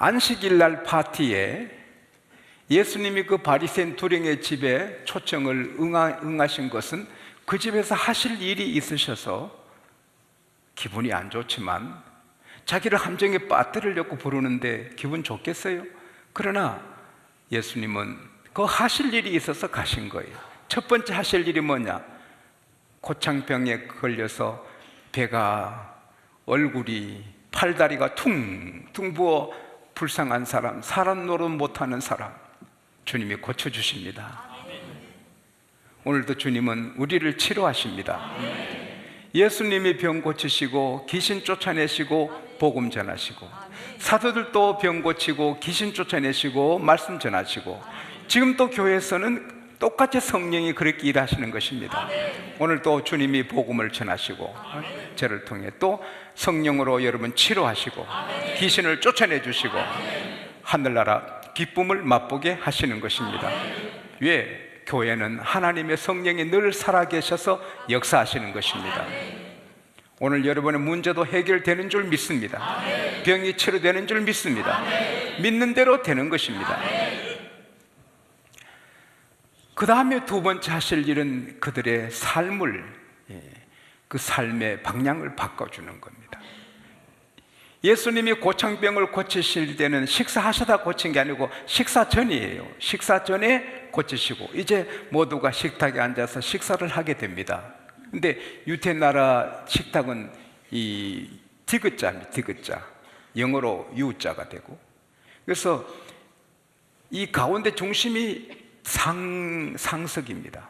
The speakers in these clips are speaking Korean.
안식일 날 파티에 예수님이 그 바리새인 두령의 집에 초청을 응하신 것은 그 집에서 하실 일이 있으셔서 기분이 안 좋지만 자기를 함정에 빠뜨리려고 부르는데 기분 좋겠어요? 그러나 예수님은 그 하실 일이 있어서 가신 거예요. 첫 번째 하실 일이 뭐냐? 고창병에 걸려서 배가, 얼굴이, 팔다리가 퉁퉁 부어 불쌍한 사람, 사람 노릇 못하는 사람, 주님이 고쳐주십니다. 오늘도 주님은 우리를 치료하십니다. 예수님이 병 고치시고 귀신 쫓아내시고 복음 전하시고, 사도들도 병 고치고 귀신 쫓아내시고 말씀 전하시고, 지금 또 교회에서는 똑같이 성령이 그렇게 일하시는 것입니다. 오늘 또 주님이 복음을 전하시고 저를 통해 또 성령으로 여러분 치료하시고 귀신을 쫓아내 주시고 하늘나라 기쁨을 맛보게 하시는 것입니다. 왜? 교회는 하나님의 성령이 늘 살아계셔서 역사하시는 것입니다. 오늘 여러분의 문제도 해결되는 줄 믿습니다. 병이 치료되는 줄 믿습니다. 믿는 대로 되는 것입니다. 그 다음에 두 번째 하실 일은 그들의 삶을, 그 삶의 방향을 바꿔주는 겁니다. 예수님이 고창병을 고치실 때는 식사하시다 고친 게 아니고 식사 전이에요. 식사 전에 고치시고 이제 모두가 식탁에 앉아서 식사를 하게 됩니다. 근데 유대 나라 식탁은 이 디귿자입니다. 디귿자, 영어로 유자가 되고, 그래서 이 가운데 중심이 상석입니다.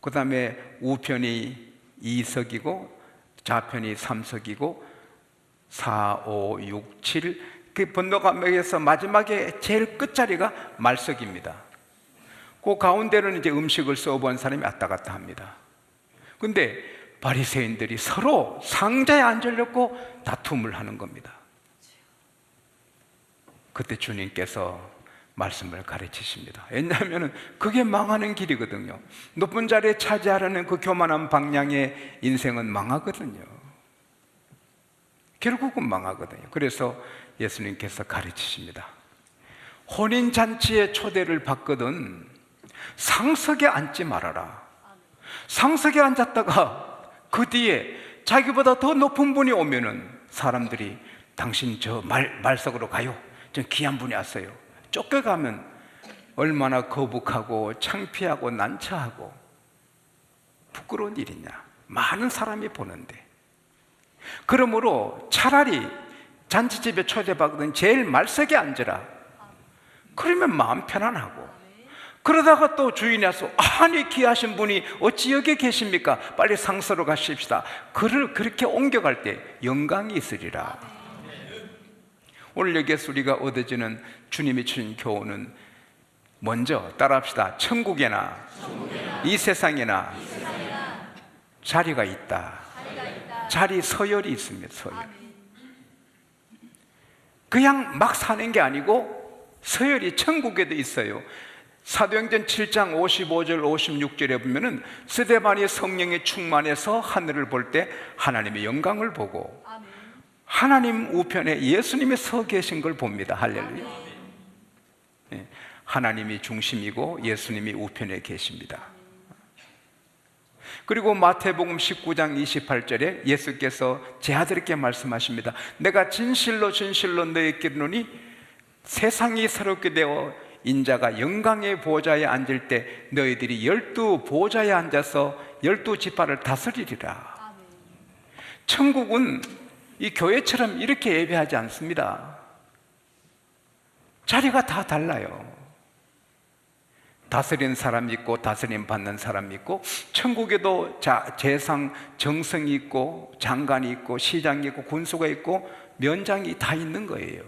그 다음에 우편이 2석이고 좌편이 3석이고 4, 5, 6, 7, 그 번호감에서 마지막에 제일 끝자리가 말석입니다. 그 가운데는 이제 음식을 써본 사람이 왔다 갔다 합니다. 근데 바리새인들이 서로 상자에 앉으려고 다툼을 하는 겁니다. 그때 주님께서 말씀을 가르치십니다. 왜냐하면 그게 망하는 길이거든요. 높은 자리에 차지하려는 그 교만한 방향의 인생은 망하거든요. 결국은 망하거든요. 그래서 예수님께서 가르치십니다. 혼인잔치에 초대를 받거든 상석에 앉지 말아라. 상석에 앉았다가 그 뒤에 자기보다 더 높은 분이 오면은 사람들이 당신 저 말석으로 가요. 저 귀한 분이 왔어요. 쫓겨가면 얼마나 거북하고 창피하고 난처하고 부끄러운 일이냐. 많은 사람이 보는데. 그러므로 차라리 잔치집에 초대받거든 제일 말석에 앉으라. 그러면 마음 편안하고, 그러다가 또 주인이 와서 아니 귀하신 분이 어찌 여기 계십니까? 빨리 상서로 가십시다. 그를 그렇게 옮겨갈 때 영광이 있으리라. 오늘 여기에서 우리가 얻어지는 주님이 주신 교훈은 먼저 따라합시다. 천국에나 이 세상에나 자리가 있다. 자리 서열이 있습니다. 서열. 그냥 막 사는 게 아니고 서열이 천국에도 있어요. 사도행전 7장 55절 56절에 보면은 스데반이 성령에 충만해서 하늘을 볼 때 하나님의 영광을 보고 하나님 우편에 예수님이 서 계신 걸 봅니다. 할렐루야. 하나님이 중심이고 예수님이 우편에 계십니다. 그리고 마태복음 19장 28절에 예수께서 제 아들에게 말씀하십니다. 내가 진실로 진실로 너희에게 이르노니 세상이 새롭게 되어 인자가 영광의 보좌에 앉을 때 너희들이 12 보좌에 앉아서 12지파를 다스리리라. 천국은 이 교회처럼 이렇게 예배하지 않습니다. 자리가 다 달라요. 다스리는 사람이 있고 다스림 받는 사람이 있고, 천국에도 재상 정성이 있고 장관이 있고 시장이 있고 군수가 있고 면장이 다 있는 거예요.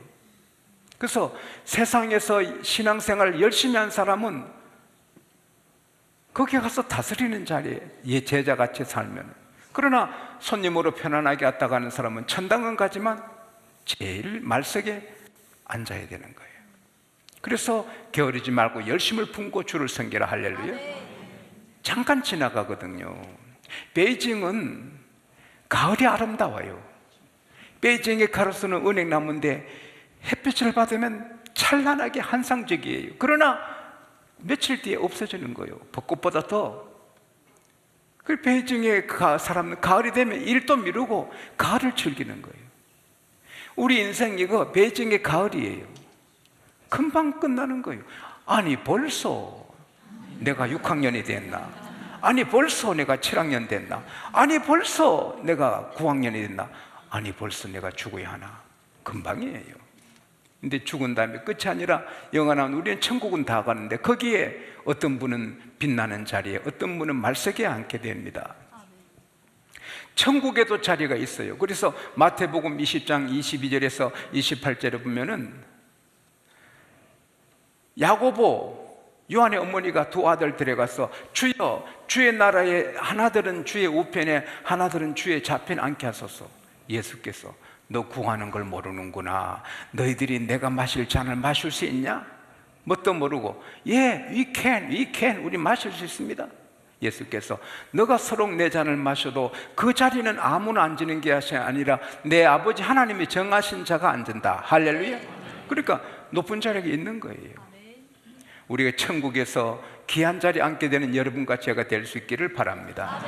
그래서 세상에서 신앙생활 열심히 한 사람은 거기 가서 다스리는 자리에 제자같이 살면, 그러나 손님으로 편안하게 왔다 가는 사람은 천당은 가지만 제일 말석에 앉아야 되는 거예요. 그래서 게으르지 말고 열심을 품고 주를 섬기라. 할렐루야. 잠깐 지나가거든요. 베이징은 가을이 아름다워요. 베이징의 가로수는 은행나무인데 햇빛을 받으면 찬란하게 환상적이에요. 그러나 며칠 뒤에 없어지는 거예요. 벚꽃보다 더. 그 베이징의 사람은 가을이 되면 일도 미루고 가을을 즐기는 거예요. 우리 인생 이거 베이징의 가을이에요. 금방 끝나는 거예요. 아니 벌써 내가 6학년이 됐나? 아니 벌써 내가 7학년 됐나? 아니 벌써 내가 9학년이 됐나? 아니 벌써 내가 죽어야 하나? 금방이에요. 근데 죽은 다음에 끝이 아니라 영원한 우리는 천국은 다 가는데 거기에 어떤 분은 빛나는 자리에 어떤 분은 말석에 앉게 됩니다. 천국에도 자리가 있어요. 그래서 마태복음 20장 22절에서 28절에 보면은 야고보 요한의 어머니가 두 아들 데려가서 주여 주의 나라에 하나들은 주의 우편에 하나들은 주의 좌편에 앉게 하소서. 예수께서 너 구하는 걸 모르는구나. 너희들이 내가 마실 잔을 마실 수 있냐? 뭣도 모르고 예, we can 우리 마실 수 있습니다. 예수께서 너가 서로 내 잔을 마셔도 그 자리는 아무나 앉는 게 아니라 내 아버지 하나님이 정하신 자가 앉는다. 할렐루야. 그러니까 높은 자리에 있는 거예요. 우리가 천국에서 귀한 자리에 앉게 되는 여러분과 제가 될 수 있기를 바랍니다.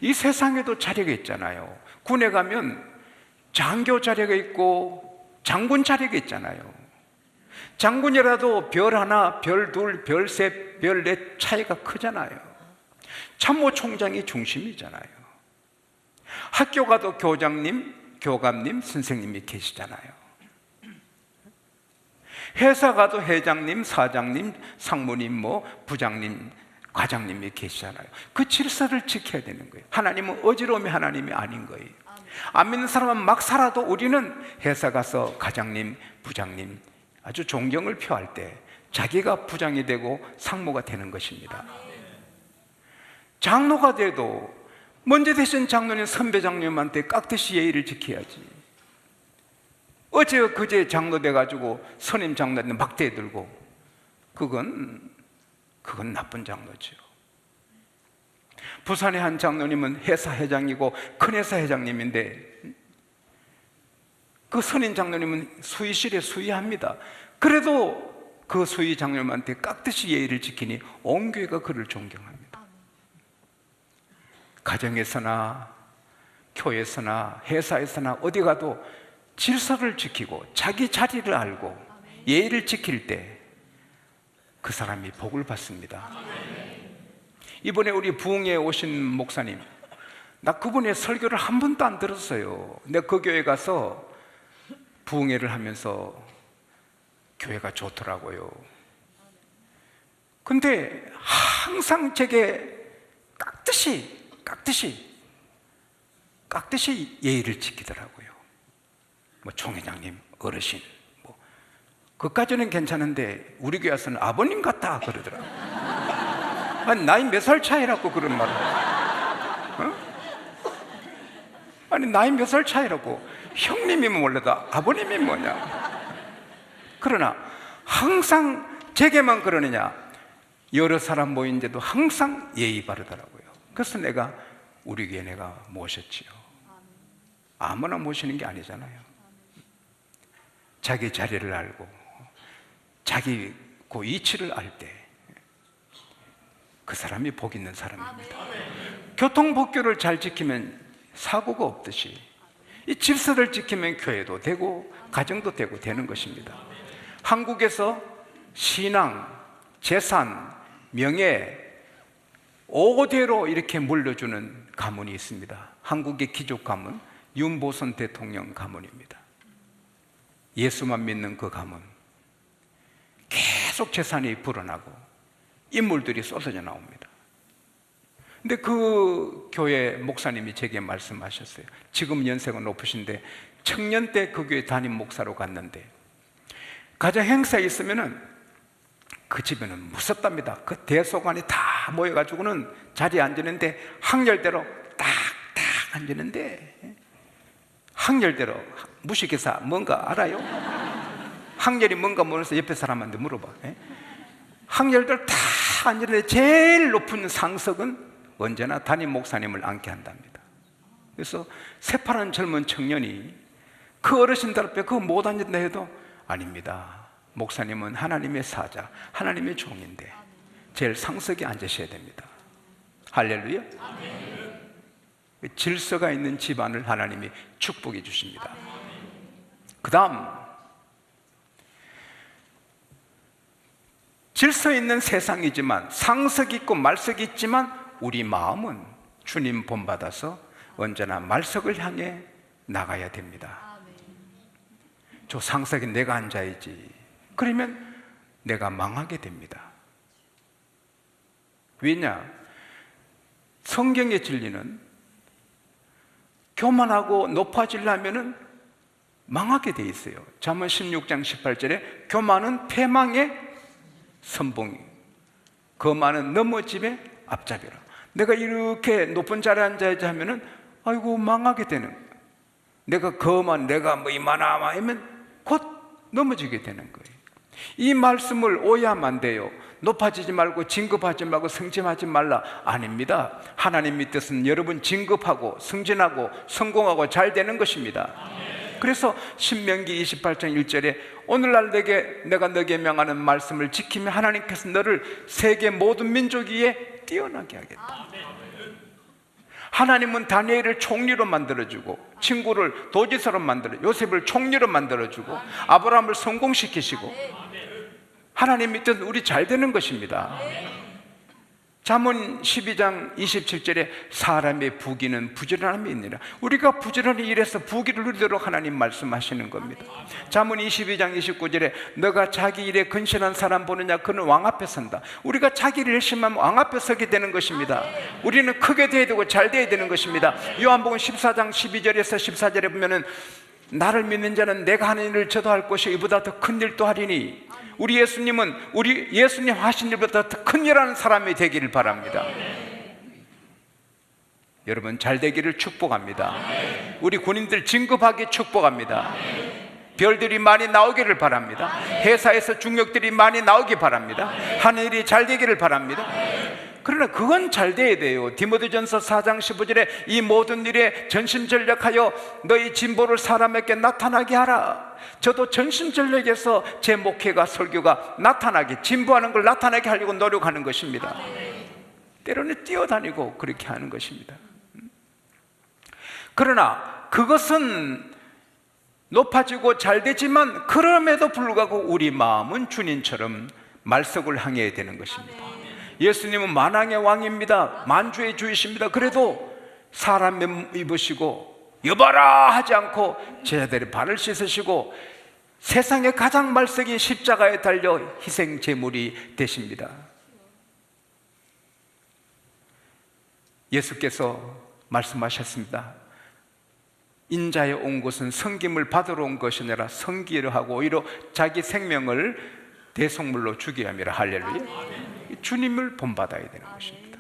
이 세상에도 자리가 있잖아요. 군에 가면 장교 자리가 있고 장군 자리가 있잖아요. 장군이라도 별 하나, 별 둘, 별 셋, 별 넷 차이가 크잖아요. 참모총장이 중심이잖아요. 학교 가도 교장님, 교감님, 선생님이 계시잖아요. 회사 가도 회장님, 사장님, 상무님, 부장님, 과장님이 계시잖아요. 그 질서를 지켜야 되는 거예요. 하나님은 어지러움이 하나님이 아닌 거예요. 안 믿는 사람은 막 살아도 우리는 회사 가서 과장님, 부장님 아주 존경을 표할 때 자기가 부장이 되고 상무가 되는 것입니다. 장로가 돼도 먼저 되신 장로는 선배 장로님한테 깍듯이 예의를 지켜야지. 어제 그제 장로 돼가지고 선임 장로한테 막대 들고 그건 나쁜 장로죠. 부산의 한 장로님은 회사 회장이고 큰 회사 회장님인데 그 선임 장로님은 수의실에 수의합니다. 그래도 그 수의 장로님한테 깍듯이 예의를 지키니 온 교회가 그를 존경합니다. 가정에서나 교회에서나 회사에서나 어디 가도 질서를 지키고 자기 자리를 알고 예의를 지킬 때 그 사람이 복을 받습니다. 이번에 우리 부흥에 오신 목사님, 나 그분의 설교를 한 번도 안 들었어요. 내가 그 교회 가서 부흥회를 하면서 교회가 좋더라고요. 근데 항상 제게 깍듯이 예의를 지키더라고요. 총회장님, 어르신, 그까지는 괜찮은데 우리 교회 와서는 아버님 같다 그러더라고요. 아니 나이 몇 살 차이라고 그런 말을 아니 나이 몇 살 차이라고. 형님이면 몰라도 아버님이 뭐냐. 그러나 항상 제게만 그러느냐, 여러 사람 모인데도 항상 예의 바르더라고요. 그래서 내가 우리 교회 내가 모셨지요. 아무나 모시는 게 아니잖아요. 자기 자리를 알고 자기 그 이치를 알 때 그 사람이 복 있는 사람입니다. 교통법규를 잘 지키면 사고가 없듯이 이 질서를 지키면 교회도 되고 가정도 되고 되는 것입니다. 한국에서 신앙, 재산, 명예 5대로 이렇게 물려주는 가문이 있습니다. 한국의 귀족 가문 윤보선 대통령 가문입니다. 예수만 믿는 그 가문 계속 재산이 불어나고 인물들이 쏟아져 나옵니다. 근데 그 교회 목사님이 제게 말씀하셨어요. 지금 연세가 높으신데 청년 때 그 교회 담임 목사로 갔는데 가정 행사에 있으면은 그 집에는 무섭답니다. 그 대소관이 다 모여가지고는 자리에 앉는데 항렬대로 딱딱 앉는데 항렬대로 무식해서 뭔가 알아요? 항렬이 뭔가 모르면서 옆에 사람한테 물어봐. 항렬들 다 앉는데 제일 높은 상석은 언제나 담임 목사님을 앉게 한답니다. 그래서 새파란 젊은 청년이 그 어르신들 앞에 그거 못 앉는다 해도 아닙니다. 목사님은 하나님의 사자, 하나님의 종인데 제일 상석에 앉으셔야 됩니다. 할렐루야. 질서가 있는 집안을 하나님이 축복해 주십니다. 그 다음, 질서 있는 세상이지만, 상석 있고 말석 있지만 우리 마음은 주님 본받아서 언제나 말석을 향해 나가야 됩니다. 저 상석에 내가 앉아야지. 그러면 내가 망하게 됩니다. 왜냐? 성경의 진리는 교만하고 높아지려면 망하게 돼 있어요. 잠언 16장 18절에 교만은 패망의 선봉이, 거만은 넘어짐의 앞잡이라. 내가 이렇게 높은 자리에 앉아야지 하면은 아이고 망하게 되는 거예요. 내가 거만, 내가 뭐 이만하마 하면 곧 넘어지게 되는 거예요. 이 말씀을 오해하면 안 돼요. 높아지지 말고 진급하지 말고 승진하지 말라. 아닙니다. 하나님의 뜻은 여러분 진급하고 승진하고 성공하고 잘 되는 것입니다. 그래서 신명기 28장 1절에 오늘날 내가 너에게 명하는 말씀을 지키면 하나님께서 너를 세계 모든 민족 위에 뛰어나게 하겠다. 하나님은 다니엘을 총리로 만들어주고, 친구를 도지사로 만들어, 요셉을 총리로 만들어주고, 아브라함을 성공시키시고, 하나님의 뜻은 우리 잘 되는 것입니다. 잠언 12장 27절에 사람의 부귀는 부지런함이 있느니라. 우리가 부지런히 일해서 부귀를 누리도록 하나님 말씀하시는 겁니다. 잠언 22장 29절에 너가 자기 일에 근신한 사람 보느냐 그는 왕 앞에 선다. 우리가 자기 일을 열심히 하면 왕 앞에 서게 되는 것입니다. 우리는 크게 돼야 되고 잘 돼야 되는 것입니다. 요한복음 14장 12절에서 14절에 보면은 나를 믿는 자는 내가 하는 일을 저도 할 것이요 이보다 더 큰 일도 하리니. 우리 예수님 하신 일보다 더 큰 일하는 사람이 되기를 바랍니다. 여러분 잘 되기를 축복합니다. 우리 군인들 진급하기 축복합니다. 별들이 많이 나오기를 바랍니다. 회사에서 중력들이 많이 나오기 바랍니다. 하는 일이 잘 되기를 바랍니다. 그러나 그건 잘 돼야 돼요. 디모데전서 4장 15절에 이 모든 일에 전심전력하여 너희 진보를 사람에게 나타나게 하라. 저도 전심전력해서 제 목회가 설교가 나타나게, 진보하는 걸 나타나게 하려고 노력하는 것입니다. 때로는 뛰어다니고 그렇게 하는 것입니다. 그러나 그것은 높아지고 잘 되지만 그럼에도 불구하고 우리 마음은 주님처럼 말석을 향해야 되는 것입니다. 예수님은 만왕의 왕입니다. 만주의 주이십니다. 그래도 사람 입으시고 여봐라 하지 않고 제자들의 발을 씻으시고 세상의 가장 말석인 십자가에 달려 희생 제물이 되십니다. 예수께서 말씀하셨습니다. 인자에 온 것은 섬김을 받으러 온 것이 아니라 섬기려 하고 오히려 자기 생명을 대속물로 주게 함이라. 할렐루야. 주님을 본받아야 되는 것입니다.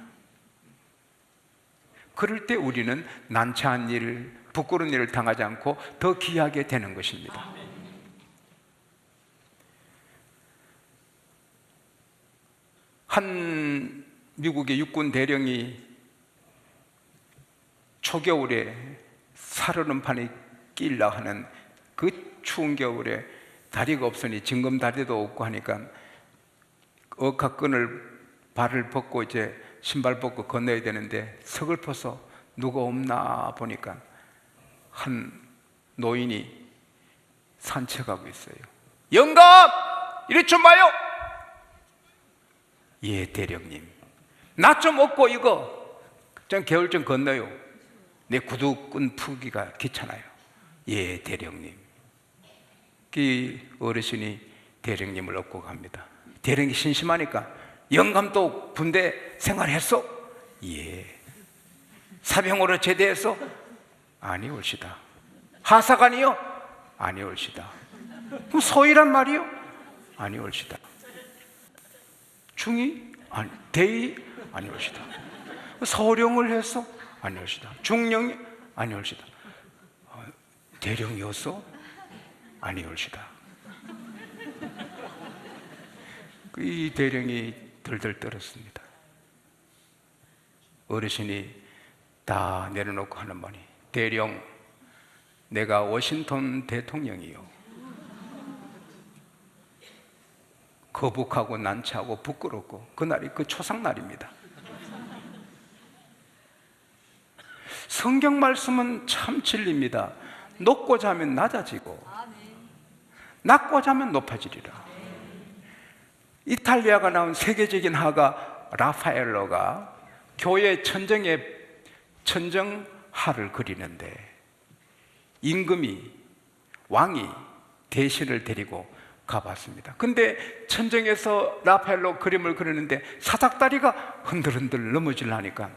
그럴 때 우리는 난처한 일, 부끄러운 일을 당하지 않고 더 귀하게 되는 것입니다. 한 미국의 육군 대령이 초겨울에 살얼음판에 끼려 하는 그 추운 겨울에 다리가 없으니 징검다리도 없고 하니까 억하끈을 발을 벗고 이제 신발 벗고 건너야 되는데 서글퍼서 누가 없나 보니까 한 노인이 산책하고 있어요. 영감! 이리 좀 봐요! 예, 대령님. 나 좀 얻고 이거 좀 겨울 좀 건너요. 내 구두끈 풀기가 귀찮아요. 예, 대령님. 그 어르신이 대령님을 얻고 갑니다. 대령이 심심하니까 영감도 군대 생활했어? 예. 사병으로 제대했어? 아니 옳시다. 하사관이요? 아니 옳시다. 그럼 소위란 말이요? 아니 옳시다. 중위? 아니. 대위? 아니 옳시다. 서령을 했어? 아니 옳시다. 중령이? 아니 옳시다. 대령이었어? 아니 옳시다. 이 대령이 들들 떨었습니다. 어르신이 다 내려놓고 하는 말이 대령, 내가 워싱턴 대통령이요. 거북하고 난처하고 부끄럽고 그날이 그 초상날입니다. 성경 말씀은 참 진리입니다. 높고 자면 낮아지고 낮고 자면 높아지리라. 이탈리아가 나온 세계적인 화가 라파엘로가 교회 천정에 천정화를 그리는데 임금이 왕이 대신을 데리고 가봤습니다. 근데 천정에서 라파엘로 그림을 그리는데 사닥다리가 흔들흔들 넘어지려니까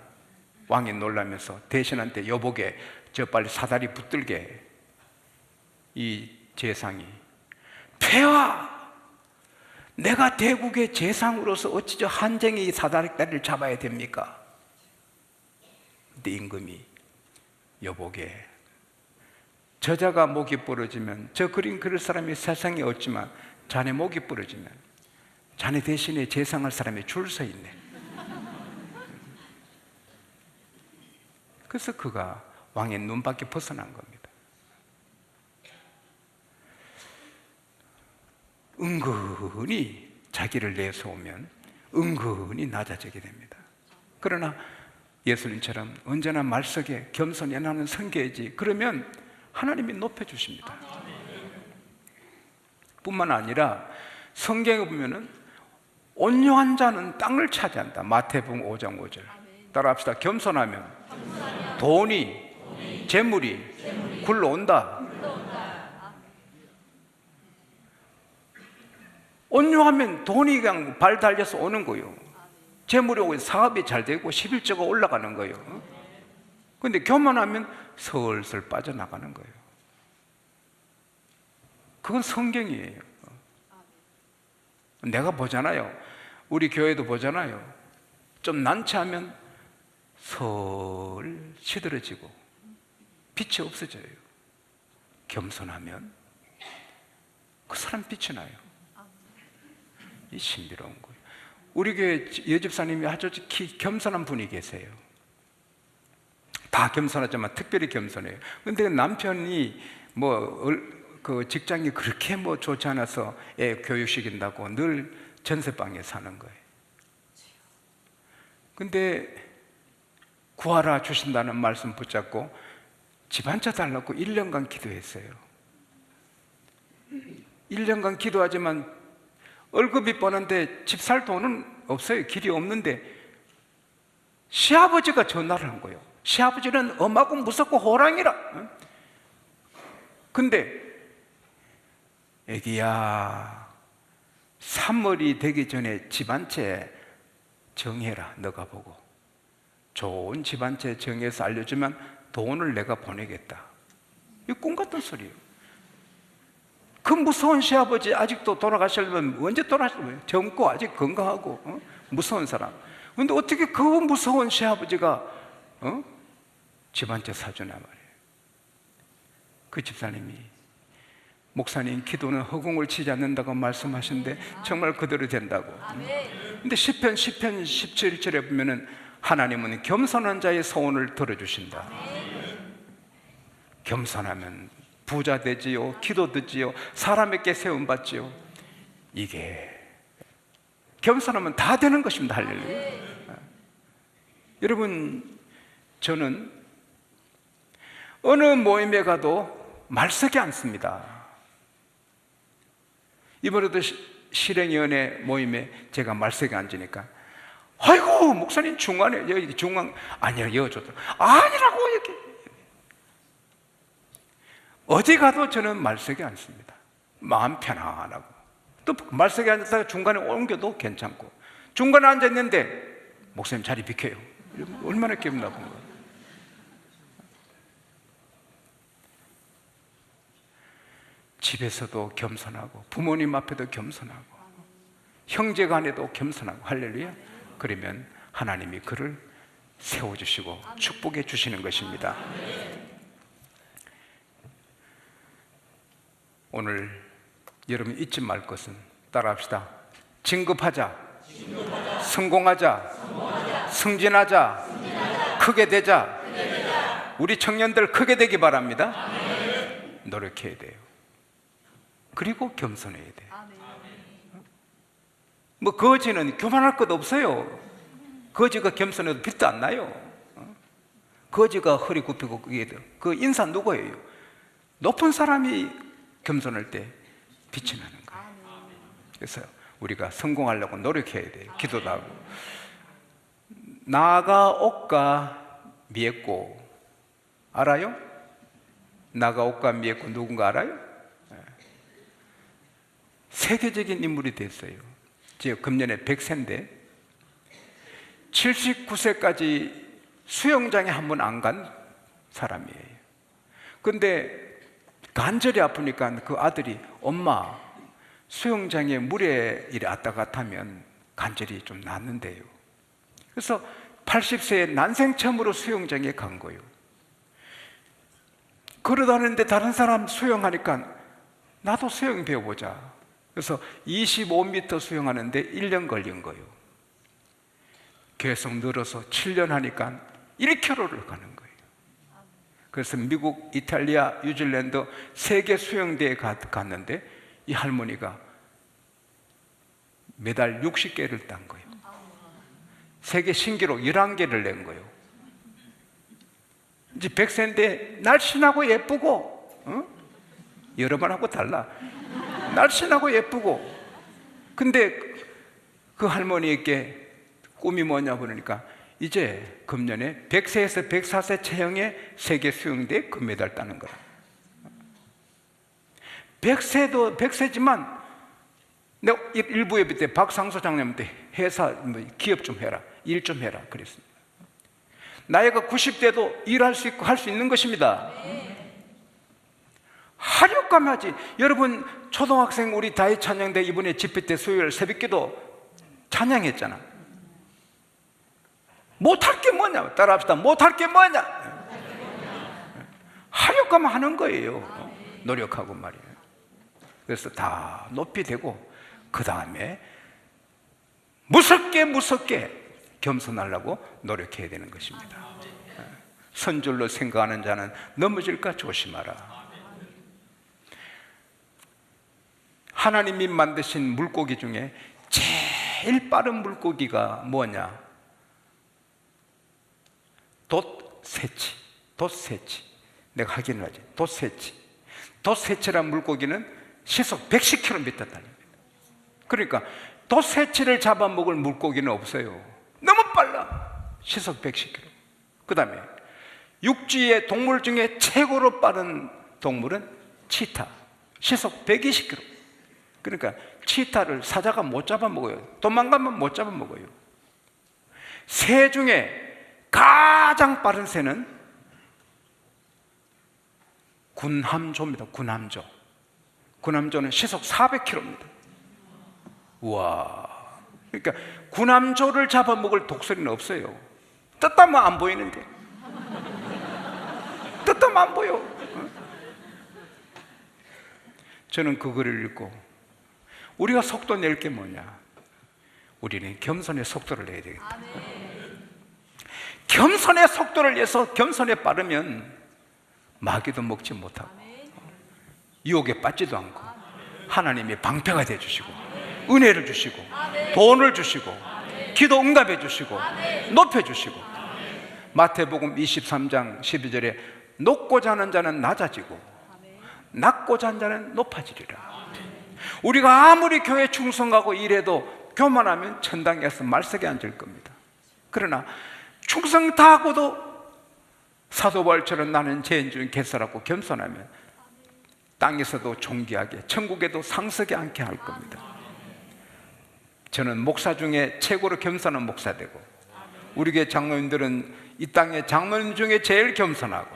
왕이 놀라면서 대신한테 여보게 저 빨리 사다리 붙들게. 이 재상이 폐하, 내가 대국의 재상으로서 어찌 저 한쟁이 사다리다리를 잡아야 됩니까? 근데 임금이 여보게 저자가 목이 부러지면 저 그림 그릴 사람이 세상에 없지만 자네 목이 부러지면 자네 대신에 재상할 사람이 줄 서 있네. 그래서 그가 왕의 눈밖에 벗어난 겁니다. 은근히 자기를 내세우면 은근히 낮아지게 됩니다. 그러나 예수님처럼 언제나 말석에 겸손히 나는 성계지 그러면 하나님이 높여주십니다. 뿐만 아니라 성경에 보면은 온유한 자는 땅을 차지한다. 마태복음 5장 5절. 따라합시다. 겸손하면 돈이 재물이 굴러온다. 온유하면 돈이 그냥 발 달려서 오는 거예요. 재물이 오고 사업이 잘 되고 11조가 올라가는 거예요. 그런데 교만하면 슬슬 빠져나가는 거예요. 그건 성경이에요. 내가 보잖아요. 우리 교회도 보잖아요. 좀 난처하면 슬 시들어지고 빛이 없어져요. 겸손하면 그 사람 빛이 나요. 이 신비로운 거예요. 우리 교회 여집사님이 아주 겸손한 분이 계세요. 다 겸손하지만 특별히 겸손해요. 근데 남편이 그 직장이 그렇게 좋지 않아서 애 교육시킨다고 늘 전세방에 사는 거예요. 근데 구하라 주신다는 말씀 붙잡고 집 한 채 달라고 1년간 기도했어요. 1년간 기도하지만 월급이 뻔한데 집 살 돈은 없어요. 길이 없는데 시아버지가 전화를 한 거예요. 시아버지는 엄하고 무섭고 호랑이라. 근데 애기야 3월이 되기 전에 집 한 채 정해라. 너가 보고 좋은 집 한 채 정해서 알려주면 돈을 내가 보내겠다. 이 꿈 같은 소리예요. 그 무서운 시아버지 아직도 돌아가시려면 언제 돌아가시려면 젊고 아직 건강하고 무서운 사람. 그런데 어떻게 그 무서운 시아버지가 집 한 채 사주나 말이에요. 그 집사님이 목사님 기도는 허공을 치지 않는다고 말씀하시는데 정말 그대로 된다고. 근데 시편 17절에 보면은 하나님은 겸손한 자의 소원을 들어주신다. 겸손하면 부자 되지요, 기도 듣지요, 사람에게 세움 받지요. 이게 겸손하면 다 되는 것입니다. 할렐루야. 여러분, 저는 어느 모임에 가도 말석에 앉습니다. 이번에도 실행위원회 모임에 제가 말석에 앉으니까 아이고 목사님 중간에 여기 중앙 아니야 여줬더라. 아니라고 이렇게. 어디 가도 저는 말석에 앉습니다. 마음 편안하고 또 말석에 앉았다가 중간에 옮겨도 괜찮고 중간에 앉았는데 목사님 자리 비켜요. 얼마나 기분 나쁜 거예요. 집에서도 겸손하고 부모님 앞에도 겸손하고 형제간에도 겸손하고 할렐루야. 그러면 하나님이 그를 세워주시고 축복해 주시는 것입니다. 오늘 여러분 잊지 말 것은 따라합시다. 진급하자, 성공하자, 승진하자, 크게 되자. 우리 청년들 크게 되기 바랍니다. 노력해야 돼요. 그리고 겸손해야 돼요. 뭐 거지는 교만할 것 없어요. 거지가 겸손해도 빛도 안 나요. 거지가 허리 굽히고 그 인사 누구예요? 높은 사람이 겸손할 때 빛이 나는 거예요. 그래서 우리가 성공하려고 노력해야 돼요. 기도도 하고. 나가 옥가 미에꼬 알아요? 나가 옥가 미에꼬 누군가 알아요? 세계적인 인물이 됐어요. 제가 금년에 100세인데 79세까지 수영장에 한 번 안 간 사람이에요. 근데 간절히 아프니까 그 아들이 엄마 수영장에 물에 이래 왔다 갔다 하면 간절히 좀 낫는데요. 그래서 80세에 난생 처음으로 수영장에 간 거예요. 걸어다니는데 다른 사람 수영하니까 나도 수영 배워보자. 그래서 25m 수영하는데 1년 걸린 거예요. 계속 늘어서 7년 하니까 1km를 가는 거예요. 그래서 미국, 이탈리아, 뉴질랜드 세계 수영대회에 갔는데 이 할머니가 메달 60개를 딴 거예요. 세계 신기록 11개를 낸 거예요. 이제 100세인데 날씬하고 예쁘고, 여러 번 하고 달라. 날씬하고 예쁘고. 근데 그 할머니에게 꿈이 뭐냐 그러니까 이제 금년에 100세에서 104세 체형의 세계 수영대회 금메달 따는 거라. 100세도 100세지만 내가 일부에 때 박상수 장님한테 회사 기업 좀 해라, 일 좀 해라 그랬습니다. 나이가 90대도 일할 수 있고 할 수 있는 것입니다. 하려고 하지. 여러분 초등학생 우리 다이 찬양대 이번에 집회 때 수요일 새벽기도 찬양했잖아. 못할 게 뭐냐? 따라합시다. 못할 게 뭐냐? 하려고 하면 하는 거예요. 노력하고 말이에요. 그래서 다 높이 되고 그 다음에 무섭게 겸손하려고 노력해야 되는 것입니다. 선줄로 생각하는 자는 넘어질까 조심하라. 하나님이 만드신 물고기 중에 제일 빠른 물고기가 뭐냐? 돛새치. 내가 확인을 하지. 돛새치란 물고기는 시속 110km 달립니다. 그러니까 돛새치를 잡아먹을 물고기는 없어요. 너무 빨라. 시속 110km. 그 다음에 육지의 동물 중에 최고로 빠른 동물은 치타. 시속 120km. 그러니까 치타를 사자가 못 잡아먹어요. 도망가면 못 잡아먹어요. 새 중에 가장 빠른 새는 군함조입니다. 군함조는 시속 400km입니다. 우와. 그러니까 군함조를 잡아먹을 독수리는 없어요. 떴다면 안 보이는데. 떴다면 안 보여. 저는 그 글을 읽고 우리가 속도 낼 게 뭐냐? 우리는 겸손의 속도를 내야 되겠다. 겸손의 속도를 내서 겸손에 빠르면 마귀도 먹지 못하고 유혹에 빠지도 않고 하나님이 방패가 되어주시고 은혜를 주시고 돈을 주시고 기도 응답해 주시고 높여주시고 마태복음 23장 12절에 높고자 하는 자는 낮아지고 낮고자 하는 자는 높아지리라. 우리가 아무리 교회 충성하고 일해도 교만하면 천당에서 말석에 앉을 겁니다. 그러나 충성 다하고도 사도 바울처럼 나는 죄인 중 개설하고 겸손하면 땅에서도 존귀하게 천국에도 상석에 앉게 할 겁니다. 저는 목사 중에 최고로 겸손한 목사 되고 우리 교회 장로님들은 이 땅의 장로님 중에 제일 겸손하고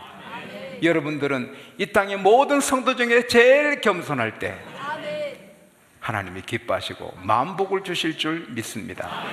여러분들은 이 땅의 모든 성도 중에 제일 겸손할 때 하나님이 기뻐하시고 만복을 주실 줄 믿습니다.